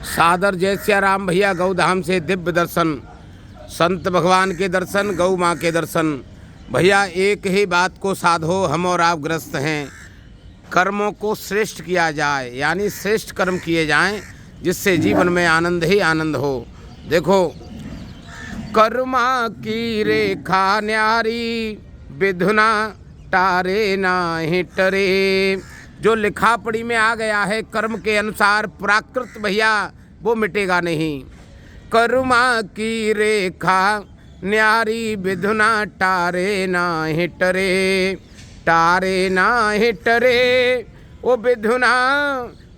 सादर जय सिया राम भैया। गौधाम से दिव्य दर्शन, संत भगवान के दर्शन, गौ माँ के दर्शन। भैया एक ही बात को साधो, हम और आप ग्रस्त हैं। कर्मों को श्रेष्ठ किया जाए, यानी श्रेष्ठ कर्म किए जाएं, जिससे जीवन में आनंद ही आनंद हो। देखो, कर्मा की रेखा न्यारी, विधुना टारे नाही टरे। जो लिखा पढ़ी में आ गया है कर्म के अनुसार प्राकृत भैया, वो मिटेगा नहीं। कर्मा की रेखा न्यारी, विधुना टारे नाही टरे। टारे नाही टरे, ओ विधुना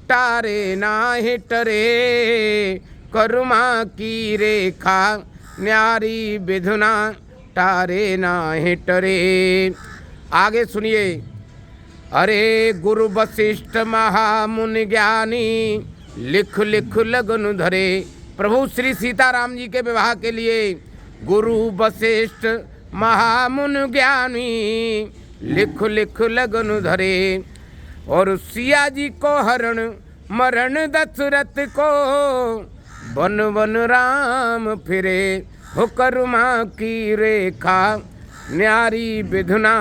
टारे नाही टरे। कर्मा की रेखा न्यारी, विधुना टारे नाही टरे। आगे सुनिए। अरे गुरु वशिष्ठ महामुनि ज्ञानी, लिख लिख लगन धरे। प्रभु श्री सीताराम जी के विवाह के लिए गुरु वशिष्ठ महामुनि ज्ञानी, लिख लिख लगन धरे। और सिया जी को हरण मरण, दशरथ को वन वन राम फिरे। हो कर्मा की रेखा न्यारी, विधुना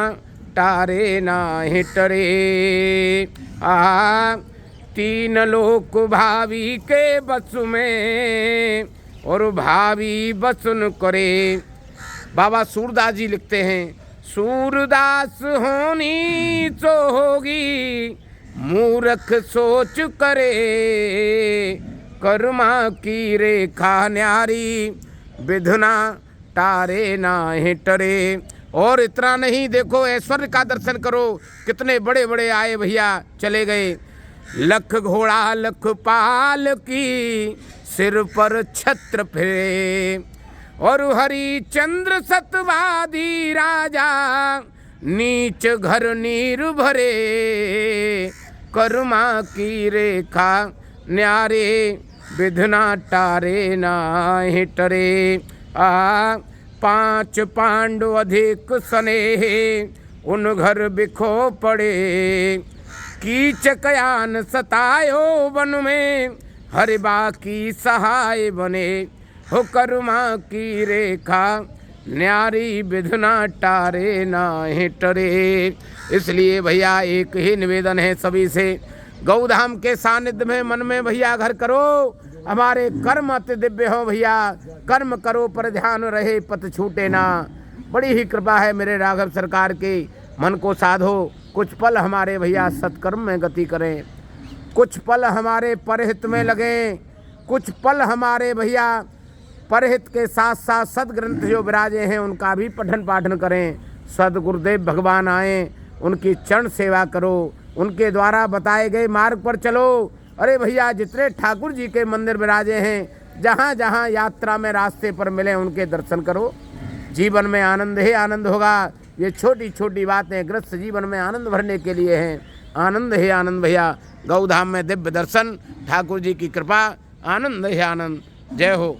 टारे नाही टरे। तीन लोक भावी के बस में, और भावी बसन करे। बाबा सूरदास जी लिखते हैं, सूरदास होनी सो होगी, मूर्ख सोच करे। कर्मा की रेखा न्यारी, विधुना टारे नाही टरे। और इतना नहीं, देखो ऐश्वर्य का दर्शन करो, कितने बड़े बड़े आए भैया, चले गए। लख घोड़ा लख पाल की, सिर पर छत्र फिरे। और हरिचंद्र सतवादी राजा, नीच घर नीर भरे। कर्मा की रेखा न्यारे, विधुना टारे नाही टरे। पांच पांडव अधिक स्नेह, उन घर बिखो पड़े। कीचकयान सतायो वन में, हरि बाकी सहाय बने। हो कर्मा की रेखा न्यारी, विधुना टारे नाही टरे। इसलिए भैया एक ही निवेदन है सभी से, गौधाम के सानिध्य में मन में भैया घर करो। हमारे कर्म अति दिव्य हो भैया, कर्म करो पर ध्यान रहे, पथ छूटे ना। बड़ी ही कृपा है मेरे राघव सरकार की, मन को साधो। कुछ पल हमारे भैया सत्कर्म में गति करें, कुछ पल हमारे परहित में लगें, कुछ पल हमारे भैया परहित के साथ साथ सदग्रंथ जो विराजे हैं उनका भी पठन पाठन करें। सदगुरुदेव भगवान आए, उनकी चरण सेवा करो, उनके द्वारा बताए गए मार्ग पर चलो। अरे भैया, जितने ठाकुर जी के मंदिर विराजे हैं, जहाँ जहाँ यात्रा में रास्ते पर मिले उनके दर्शन करो। जीवन में आनंद ही आनंद होगा। ये छोटी छोटी बातें ग्रस्त जीवन में आनंद भरने के लिए हैं। आनंद ही आनंद भैया। गौधाम में दिव्य दर्शन, ठाकुर जी की कृपा, आनंद ही आनंद। जय हो।